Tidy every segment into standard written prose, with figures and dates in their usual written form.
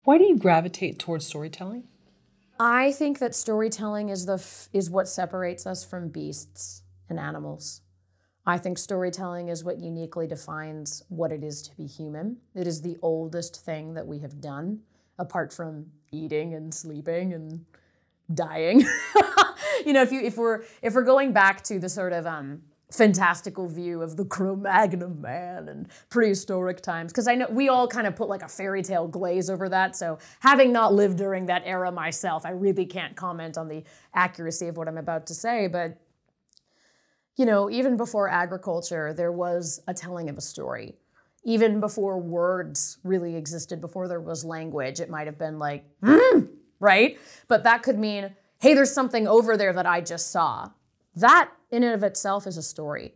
Why do you gravitate towards storytelling? I think that storytelling is what separates us from beasts and animals. I think storytelling is what uniquely defines what it is to be human. It is the oldest thing that we have done, apart from eating and sleeping and dying. If we're going back to the sort of fantastical view of the Cro-Magnon man and prehistoric times, because I know we all kind of put like a fairy tale glaze over that. So having not lived during that era myself, I really can't comment on the accuracy of what I'm about to say. But, even before agriculture, there was a telling of a story. Even before words really existed, before there was language, it might have been like, right? But that could mean, hey, there's something over there that I just saw. That in and of itself is a story.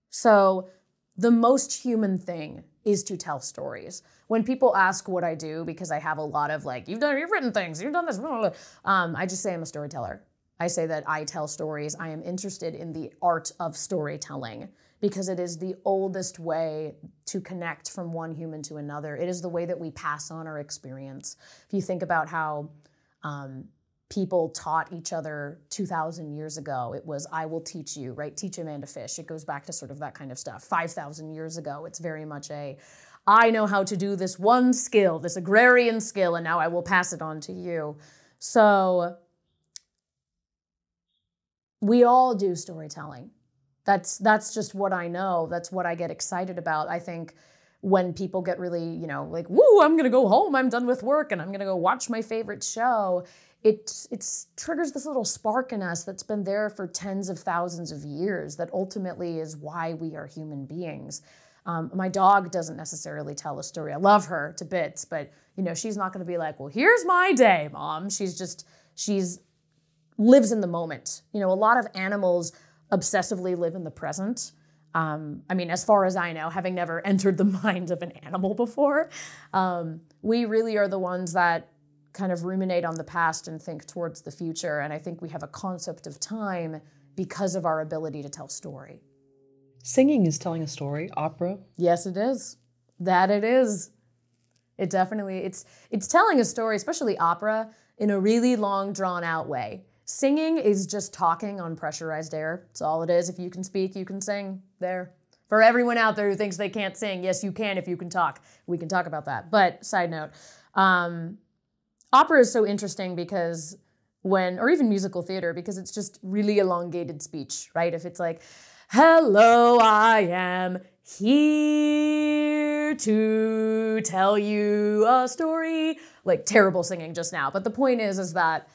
So the most human thing is to tell stories. When people ask what I do, because I have a lot of like, you've written things, you've done this, I just say I'm a storyteller. I say that I tell stories. I am interested in the art of storytelling because it is the oldest way to connect from one human to another. It is the way that we pass on our experience. If you think about how people taught each other 2,000 years ago, it was, I will teach you, right? Teach a man to fish. It goes back to sort of that kind of stuff. 5,000 years ago, it's very much I know how to do this one skill, this agrarian skill, and now I will pass it on to you. So we all do storytelling. That's just what I know. That's what I get excited about. I think when people get really, like, woo, I'm going to go home. I'm done with work and I'm going to go watch my favorite show. It triggers this little spark in us that's been there for tens of thousands of years that ultimately is why we are human beings. My dog doesn't necessarily tell a story. I love her to bits, but, she's not going to be like, well, here's my day, Mom. She's lives in the moment. A lot of animals obsessively live in the present. As far as I know, having never entered the mind of an animal before, we really are the ones that kind of ruminate on the past and think towards the future. And I think we have a concept of time because of our ability to tell story. Singing is telling a story, opera. Yes, it is. That it is. It definitely, it's telling a story, especially opera, in a really long, drawn out way. Singing is just talking on pressurized air. That's all it is. If you can speak, you can sing. There. For everyone out there who thinks they can't sing, yes, you can if you can talk. We can talk about that. But side note, opera is so interesting because or even musical theater, because it's just really elongated speech, right? If it's like, hello, I am here to tell you a story. Like terrible singing just now. But the point is that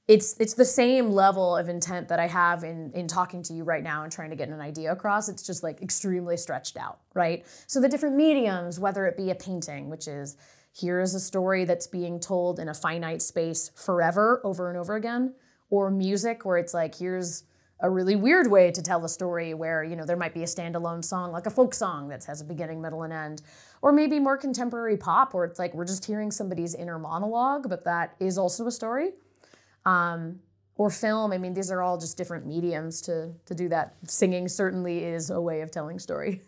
it's the same level of intent that I have in talking to you right now and trying to get an idea across. It's just like extremely stretched out, right? So the different mediums, whether it be a painting, which is here is a story that's being told in a finite space forever, over and over again, or music where it's like, here's a really weird way to tell a story where, there might be a standalone song, like a folk song that has a beginning, middle, and end, or maybe more contemporary pop where it's like we're just hearing somebody's inner monologue, but that is also a story. Or film. These are all just different mediums to do that. Singing certainly is a way of telling story.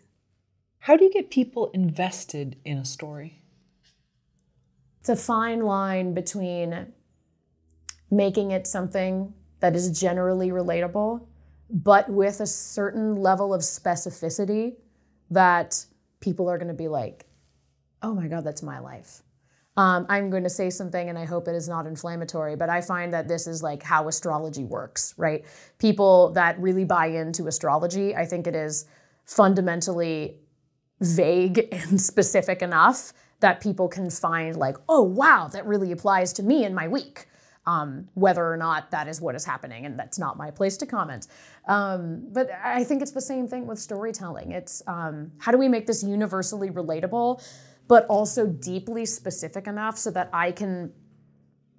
How do you get people invested in a story? It's a fine line between making it something that is generally relatable, but with a certain level of specificity that people are going to be like, oh my God, that's my life. I'm going to say something and I hope it is not inflammatory, but I find that this is like how astrology works, right? People that really buy into astrology, I think it is fundamentally vague and specific enough that people can find like, oh, wow, that really applies to me in my week, whether or not that is what is happening. And that's not my place to comment. But I think it's the same thing with storytelling. It's how do we make this universally relatable, but also deeply specific enough so that I can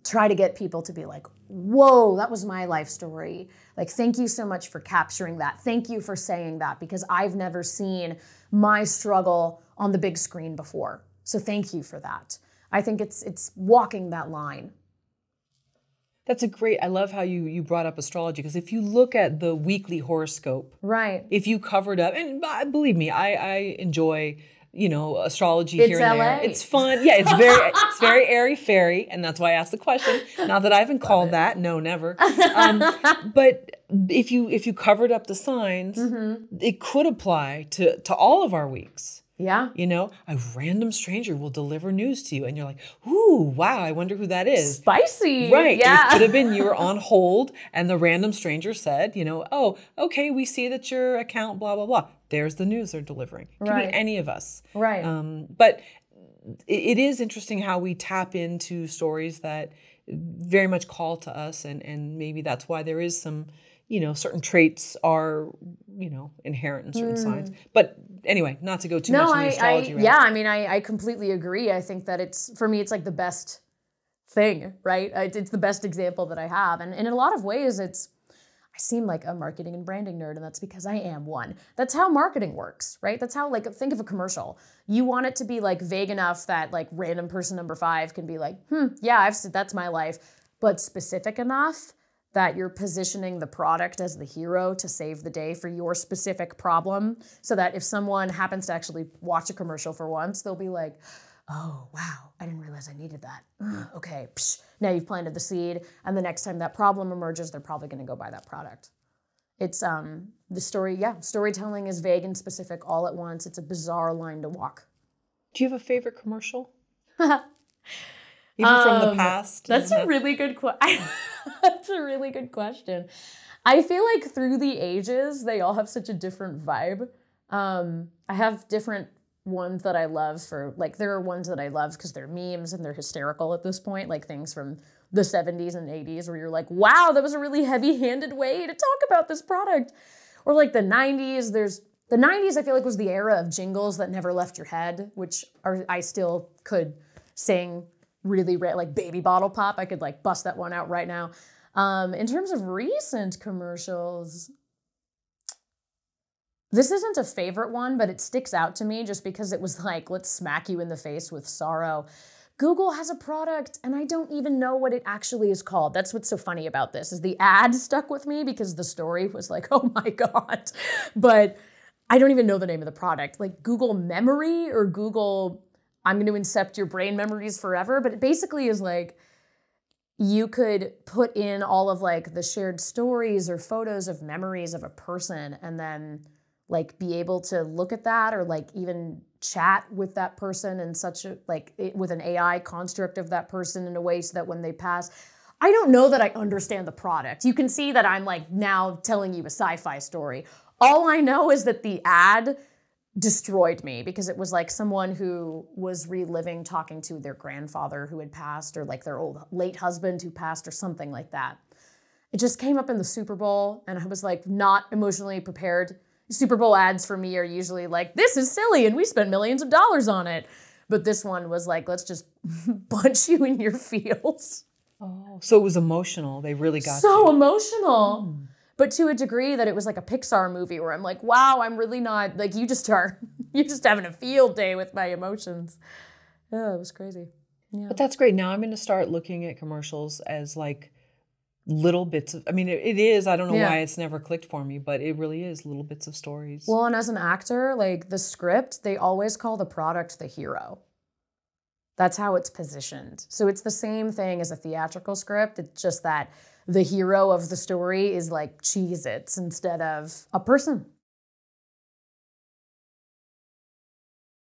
try to get people to be like, whoa, that was my life story. Like, thank you so much for capturing that. Thank you for saying that, because I've never seen my struggle on the big screen before. So thank you for that. I think it's walking that line. That's I love how you brought up astrology, because if you look at the weekly horoscope, right, if you covered up, and believe me, I enjoy astrology It's here and there. LA. It's fun. Yeah, it's very airy-fairy, and that's why I asked the question. Not that I haven't called that. No, never. But if you covered up the signs, it could apply to all of our weeks. Yeah. A random stranger will deliver news to you, and you're like, ooh, wow, I wonder who that is. Spicy. Right. Yeah. It could have been you were on hold, and the random stranger said, oh, okay, we see that your account, blah, blah, blah. There's the news they're delivering. It could Right. be any of us. Right. But it is interesting how we tap into stories that very much call to us, and maybe that's why there is some, certain traits are, inherent in certain signs. But anyway, not to go too much in the astrology route. Yeah, I mean, I completely agree. I think that for me, it's like the best thing, right? It's the best example that I have. And in a lot of ways, I seem like a marketing and branding nerd, and that's because I am one. That's how marketing works, right? That's how, think of a commercial. You want it to be vague enough that random person number 5 can be yeah, that's my life, but specific enough that you're positioning the product as the hero to save the day for your specific problem, so that if someone happens to actually watch a commercial for once, they'll be like, oh, wow, I didn't realize I needed that. Okay, psh. Now you've planted the seed, and the next time that problem emerges, they're probably going to go buy that product. It's storytelling is vague and specific all at once. It's a bizarre line to walk. Do you have a favorite commercial? Even from the past? That's a really good question. That's a really good question. I feel like through the ages, they all have such a different vibe. I have different ones that I love there are ones that I love because they're memes and they're hysterical at this point, things from the 70s and 80s where you're like, wow, that was a really heavy-handed way to talk about this product. Or the 90s, the 90s I feel like was the era of jingles that never left your head, which I still could sing really Baby Bottle Pop. I could bust that one out right now. In terms of recent commercials, this isn't a favorite one, but it sticks out to me just because it was let's smack you in the face with sorrow. Google has a product, and I don't even know what it actually is called. That's what's so funny about this, is the ad stuck with me because the story was oh my God. But I don't even know the name of the product. Google Memory or Google, I'm going to incept your brain memories forever. But it basically is you could put in all of the shared stories or photos of memories of a person, and then be able to look at that or even chat with that person in such a with an AI construct of that person in a way so that when they pass, I don't know that I understand the product. You can see that I'm now telling you a sci-fi story. All I know is that the ad destroyed me because it was someone who was reliving talking to their grandfather who had passed, or their old late husband who passed, or something like that. It just came up in the Super Bowl, and I was not emotionally prepared. Super Bowl ads for me are usually this is silly and we spent millions of dollars on it. But this one was let's just punch you in your feels. Oh, so it was emotional. They really got so you. Emotional. But to a degree that it was a Pixar movie where I'm wow, I'm really not, you're just having a field day with my emotions. Yeah, it was crazy. Yeah. But that's great. Now I'm going to start looking at commercials as little bits of, it is, I don't know why it's never clicked for me, but it really is little bits of stories. Well, and as an actor, the script, they always call the product the hero. That's how it's positioned. So it's the same thing as a theatrical script. It's just that the hero of the story is Cheez-Its instead of a person.